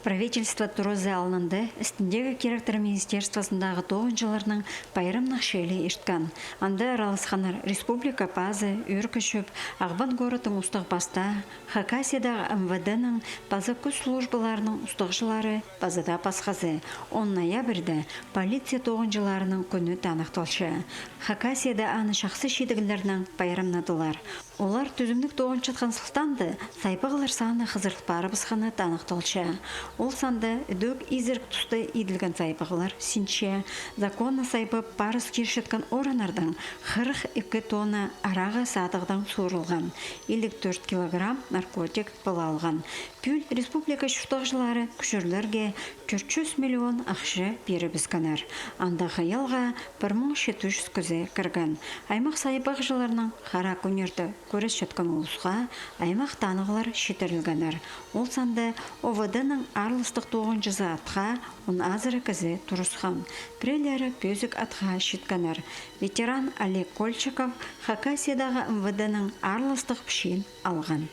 Правительство турозы алынды, істіндегі керектір министерствосындағы 9-жыларының пайрымнық шейлі ешткен. Анда аралысқанар республика пазы, үркішіп, Ағбан городың ұстық баста, Хакасиядағы МВД-ның базы күз службаларының ұстықшылары базыда пасқазы. 10 ноябрьді полиция 9-жыларының күні танықталшы. Хакасияда аны шақсы шедігілерінің пайрымнадылар. Олар түзімдік 9 жатқан сылтанды, сайпығылар саны қызырлпары бысқаны танықталшы. Ол санды үдөк изірк тұсты еділген сайпығылар синче, законы сайпып парыз кершеткен оранардың 42 тонна араға садығдан суырылған, 54 килограмм наркотик бұл алған. Пүл республика шүштағжылары күшірлерге 400 миллион ақшы бері бізканар. Анда қайылға 1700 көзе кірген. Аймақ сайпығжыларының қара көнерді көріс жеткен олысқа аймақ танығылар шетірілгенер. Ол санды ОВД-ның арлыстық 9 атқа, он азыры кізі тұрысқан. Прелері пөзік атқа шеткенер. Ветеран Олег Кольчиков Хакасиядағы МВД-ның арлыстық пішін алған.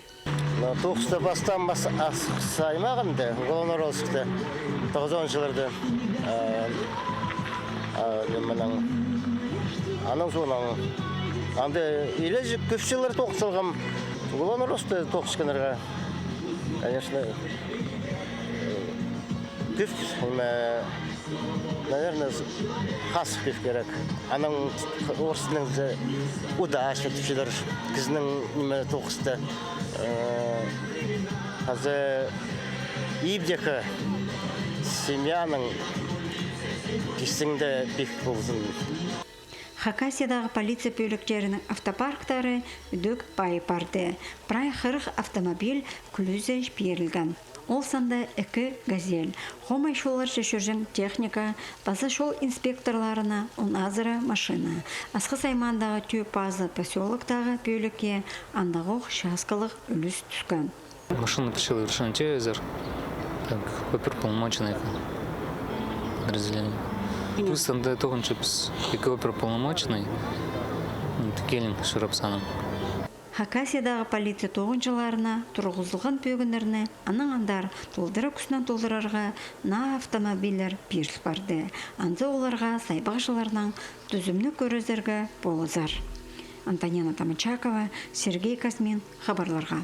Тоқысты бастан саймағынды, ғылын оралсықты, 9 жылырды. Аның соның, анды ележік көпшілер тоқысылғым, ғылын оралсықты тоқысқанарға. Конечно, пиф, наверное, хас пиф керек. Аның орысының удаш етіпшілер, кізінің неме тоқысты. Қазы ибдекі семьяның кесіңді пиф болсын. Хакасиядағы полиция бөліктерінің автопарктары үдөк бай барды. Прай 40 автомобиль күлізе берілген. Ол санды 2 газель. Хомай шолар шешіржен техника, базы шол инспекторларына он азыры машина. Асқы саймандағы түйіп базы поселоктағы бөлікке андағық шаскалық үліс түскен. Машина пришла решение ЧЗР, как оперуполномоченный подразделение. Плюс там до того, что как оперуполномоченный, Келин Шарапсаном. Хакасиядағы полиция 9 жыларына тұрғызылған бөгіндеріне аның андар толдыры күсінен толдырарға на автомобилер беріл барды. Анды оларға сайбақ жыларынан түзімні көрізерге болызар. Антонина Тамачакова, Сергей Казмин, хабарларға.